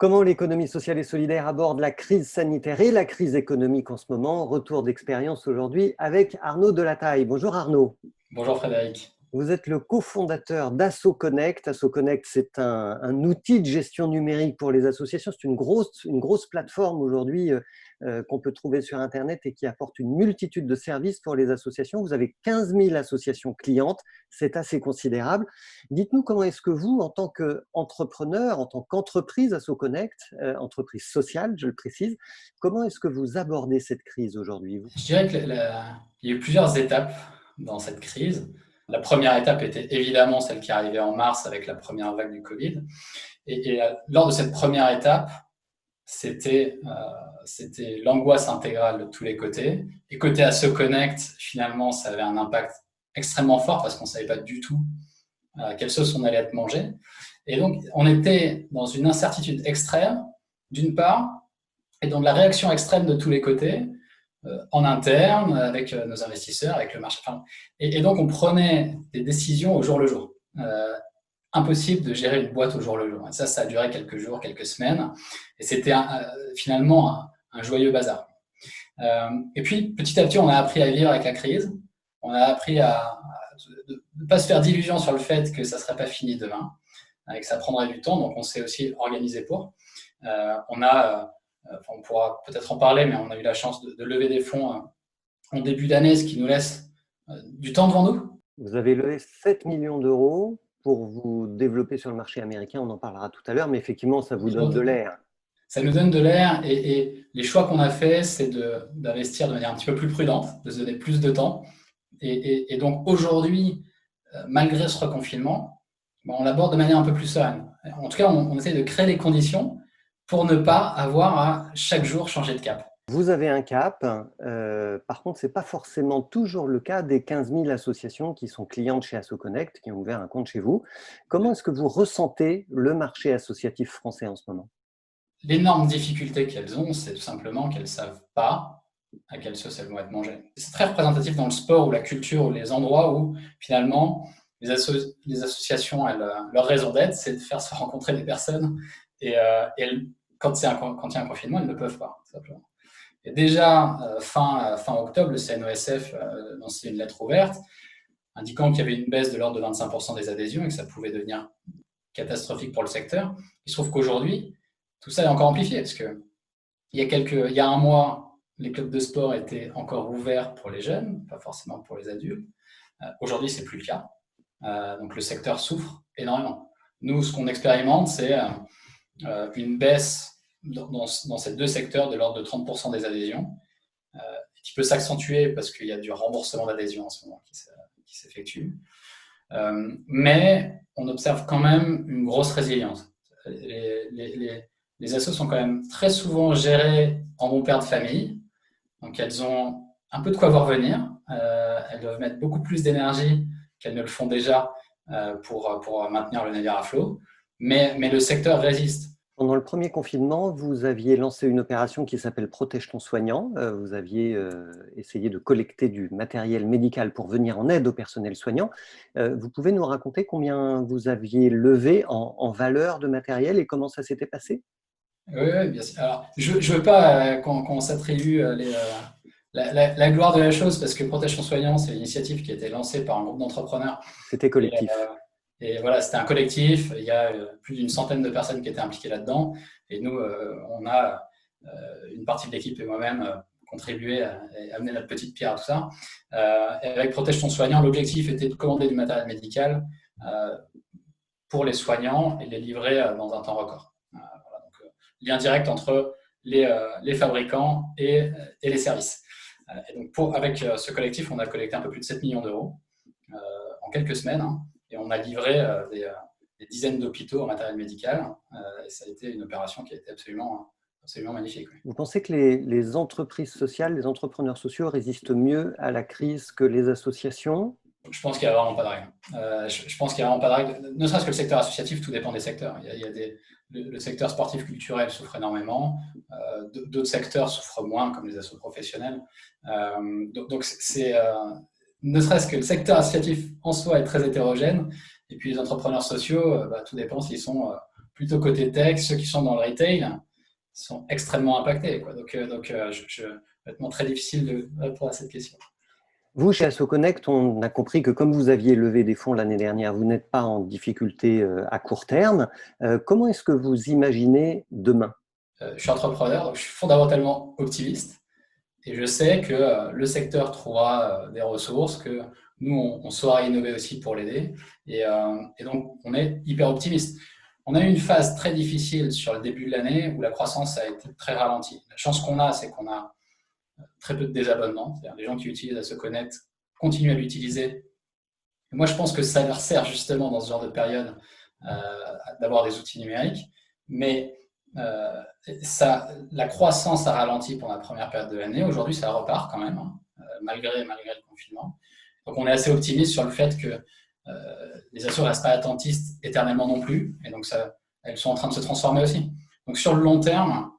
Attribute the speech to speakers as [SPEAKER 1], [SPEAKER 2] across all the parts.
[SPEAKER 1] Comment l'économie sociale et solidaire aborde la crise sanitaire et la crise économique en ce moment? Retour d'expérience aujourd'hui avec Arnaud Delataille. Bonjour Arnaud.
[SPEAKER 2] Bonjour Frédéric.
[SPEAKER 1] Vous êtes le cofondateur d'Asso Connect. Asso Connect, c'est un outil de gestion numérique pour les associations. C'est une grosse plateforme aujourd'hui qu'on peut trouver sur Internet et qui apporte une multitude de services pour les associations. Vous avez 15 000 associations clientes, c'est assez considérable. Dites-nous comment est-ce que vous, en tant qu'entrepreneur, en tant qu'entreprise Asso Connect, entreprise sociale, je le précise, comment est-ce que vous abordez cette crise aujourd'hui?
[SPEAKER 2] Je dirais qu'il y a eu plusieurs étapes dans cette crise. La première étape était évidemment celle qui arrivait en mars avec la première vague du Covid. Et lors de cette première étape, c'était l'angoisse intégrale de tous les côtés. Et côté Asso Connect, finalement, ça avait un impact extrêmement fort parce qu'on ne savait pas du tout quelle sauce on allait être mangé. Et donc, on était dans une incertitude extrême, d'une part, et donc la réaction extrême de tous les côtés, en interne, avec nos investisseurs, avec le marché. Et donc, on prenait des décisions au jour le jour. Impossible de gérer une boîte au jour le jour. Et ça a duré quelques jours, quelques semaines. Et c'était finalement un joyeux bazar. Et puis, petit à petit, on a appris à vivre avec la crise. On a appris à ne pas se faire d'illusions sur le fait que ça ne serait pas fini demain, et que ça prendrait du temps. Donc, on s'est aussi organisé pour. On pourra peut-être en parler, mais on a eu la chance de lever des fonds en début d'année, ce qui nous laisse du temps devant nous.
[SPEAKER 1] Vous avez levé 7 millions d'euros pour vous développer sur le marché américain, on en parlera tout à l'heure, mais effectivement, ça vous donne de l'air.
[SPEAKER 2] Ça nous donne de l'air et les choix qu'on a faits, c'est d'investir de manière un petit peu plus prudente, de se donner plus de temps. Et donc aujourd'hui, malgré ce reconfinement, on l'aborde de manière un peu plus sereine. En tout cas, on essaie de créer les conditions pour ne pas avoir à chaque jour changer de cap.
[SPEAKER 1] Vous avez un cap, par contre, ce n'est pas forcément toujours le cas des 15 000 associations qui sont clientes chez Asso Connect, qui ont ouvert un compte chez vous. Comment est-ce que vous ressentez le marché associatif français en ce moment?
[SPEAKER 2] L'énorme difficulté qu'elles ont, c'est tout simplement qu'elles ne savent pas à quelle sauce elles vont être mangées. C'est très représentatif dans le sport ou la culture ou les endroits où finalement les associations, leur raison d'être, c'est de faire se rencontrer des personnes et quand il y a un confinement, elles ne peuvent pas, tout simplement. Et déjà, fin octobre, le CNOSF lançait une lettre ouverte indiquant qu'il y avait une baisse de l'ordre de 25% des adhésions et que ça pouvait devenir catastrophique pour le secteur. Il se trouve qu'aujourd'hui, tout ça est encore amplifié parce qu'il y a un mois, les clubs de sport étaient encore ouverts pour les jeunes, pas forcément pour les adultes. Aujourd'hui, ce n'est plus le cas. Donc, le secteur souffre énormément. Nous, ce qu'on expérimente, c'est une baisse dans ces deux secteurs de l'ordre de 30% des adhésions, qui peut s'accentuer parce qu'il y a du remboursement d'adhésion en ce moment qui s'effectue. Mais on observe quand même une grosse résilience. Les assos sont quand même très souvent gérées en bon père de famille, donc elles ont un peu de quoi voir venir. Elles doivent mettre beaucoup plus d'énergie qu'elles ne le font déjà pour maintenir le navire à flot, mais le secteur résiste.
[SPEAKER 1] Pendant le premier confinement, vous aviez lancé une opération qui s'appelle Protège ton soignant. Vous aviez essayé de collecter du matériel médical pour venir en aide au personnel soignant. Vous pouvez nous raconter combien vous aviez levé en valeur de matériel et comment ça s'était passé?
[SPEAKER 2] Oui, bien sûr. Alors, je ne veux pas qu'on s'attribue la gloire de la chose parce que Protège ton soignant, c'est une initiative qui a été lancée par un groupe d'entrepreneurs.
[SPEAKER 1] C'était collectif.
[SPEAKER 2] Et voilà, c'était un collectif. Il y a plus d'une centaine de personnes qui étaient impliquées là-dedans. Et nous, on a une partie de l'équipe et moi-même contribué à amener notre petite pierre à tout ça. Et avec Protège ton soignant, l'objectif était de commander du matériel médical pour les soignants et les livrer dans un temps record. Voilà, donc, lien direct entre les fabricants et les services. Et donc avec ce collectif, on a collecté un peu plus de 7 millions d'euros en quelques semaines. Hein. Et on a livré des dizaines d'hôpitaux en matériel médical. Et ça a été une opération qui a été absolument magnifique. Oui.
[SPEAKER 1] Vous pensez que les entreprises sociales, les entrepreneurs sociaux résistent mieux à la crise que les associations?
[SPEAKER 2] Je pense qu'il n'y a vraiment pas de règle. Je pense qu'il n'y a vraiment pas de règle. Ne serait-ce que le secteur associatif, tout dépend des secteurs. Le secteur sportif culturel souffre énormément. D'autres secteurs souffrent moins, comme les assos professionnels. Donc ne serait-ce que le secteur associatif en soi est très hétérogène. Et puis les entrepreneurs sociaux, tout dépend s'ils sont plutôt côté tech, ceux qui sont dans le retail sont extrêmement impactés, quoi. Donc, honnêtement, très difficile de répondre à cette question.
[SPEAKER 1] Vous, chez AssoConnect, on a compris que comme vous aviez levé des fonds l'année dernière, vous n'êtes pas en difficulté à court terme. Comment est-ce que vous imaginez demain?
[SPEAKER 2] Je suis entrepreneur, donc je suis fondamentalement optimiste. Et je sais que le secteur trouvera des ressources, que nous, on saura innover aussi pour l'aider. Et donc, on est hyper optimiste. On a eu une phase très difficile sur le début de l'année où la croissance a été très ralentie. La chance qu'on a, c'est qu'on a très peu de désabonnements. C'est-à-dire les gens qui utilisent AssoConnect continuent à l'utiliser. Et moi, je pense que ça leur sert justement dans ce genre de période d'avoir des outils numériques. Mais la croissance a ralenti pendant la première période de l'année. Aujourd'hui, ça repart quand même, hein, malgré le confinement. Donc, on est assez optimiste sur le fait que les assos ne restent pas attentistes éternellement non plus. Et donc, elles sont en train de se transformer aussi. Donc, sur le long terme,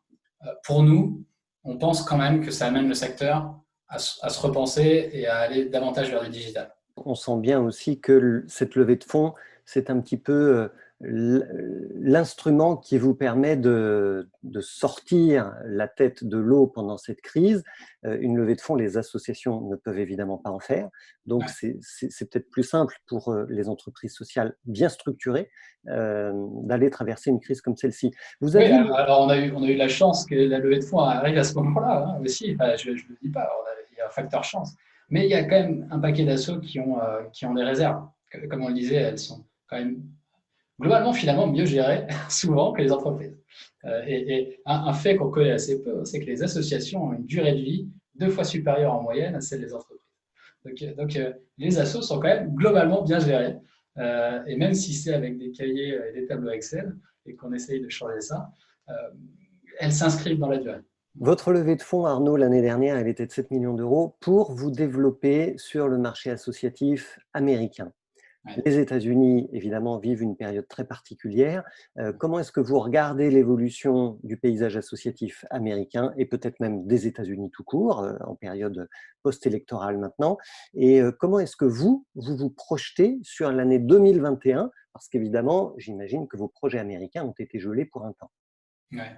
[SPEAKER 2] pour nous, on pense quand même que ça amène le secteur à se repenser et à aller davantage vers le digital.
[SPEAKER 1] On sent bien aussi que cette levée de fonds, c'est un petit peu l'instrument qui vous permet de sortir la tête de l'eau pendant cette crise. Une levée de fonds, les associations ne peuvent évidemment pas en faire. Donc, ouais, c'est peut-être plus simple pour les entreprises sociales bien structurées d'aller traverser une crise comme celle-ci.
[SPEAKER 2] Oui, alors on a eu la chance que la levée de fonds arrive à ce moment-là, hein, aussi. Enfin, je ne le dis pas, il y a un facteur chance. Mais il y a quand même un paquet d'assos qui ont des réserves. Comme on le disait, elles sont quand même globalement, finalement, mieux gérées souvent que les entreprises. Et un fait qu'on connaît assez peu, c'est que les associations ont une durée de vie 2 fois supérieure en moyenne à celle des entreprises. Donc les assos sont quand même globalement bien gérés. Et même si c'est avec des cahiers et des tableaux Excel et qu'on essaye de changer ça, elles s'inscrivent dans la durée.
[SPEAKER 1] Votre levée de fonds, Arnaud, l'année dernière, elle était de 7 millions d'euros pour vous développer sur le marché associatif américain. Ouais. Les États-Unis, évidemment, vivent une période très particulière. Comment est-ce que vous regardez l'évolution du paysage associatif américain et peut-être même des États-Unis tout court, en période post-électorale maintenant? Et comment est-ce que vous projetez sur l'année 2021? Parce qu'évidemment, j'imagine que vos projets américains ont été gelés pour un temps.
[SPEAKER 2] Ouais,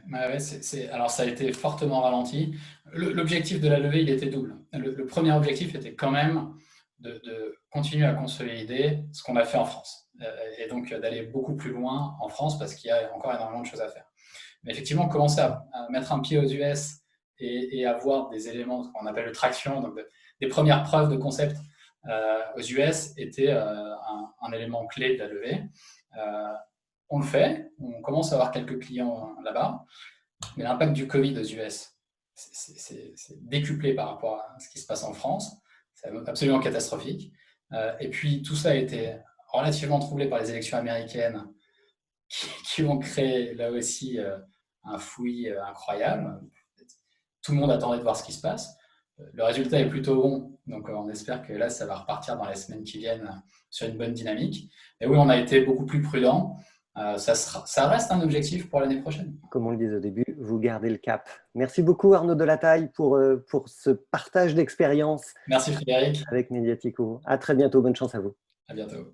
[SPEAKER 2] alors ça a été fortement ralenti. L'objectif de la levée, il était double. Le premier objectif était quand même de continuer à consolider ce qu'on a fait en France. Et donc d'aller beaucoup plus loin en France parce qu'il y a encore énormément de choses à faire. Mais effectivement, commencer à mettre un pied aux US et avoir des éléments qu'on appelle de traction, donc des premières preuves de concept aux US était un élément clé de la levée. On le fait, on commence à avoir quelques clients là-bas, mais l'impact du Covid aux US, c'est décuplé par rapport à ce qui se passe en France. C'est absolument catastrophique. Et puis, tout ça a été relativement troublé par les élections américaines qui ont créé, là aussi, un fouillis incroyable. Tout le monde attendait de voir ce qui se passe. Le résultat est plutôt bon, donc on espère que là, ça va repartir dans les semaines qui viennent sur une bonne dynamique. Et oui, on a été beaucoup plus prudent. Ça reste un objectif pour l'année prochaine.
[SPEAKER 1] Comme on le disait au début, vous gardez le cap. Merci beaucoup Arnaud Delataille pour ce partage d'expérience.
[SPEAKER 2] Merci Frédéric.
[SPEAKER 1] Avec Mediatico. À très bientôt, bonne chance à vous.
[SPEAKER 2] À bientôt.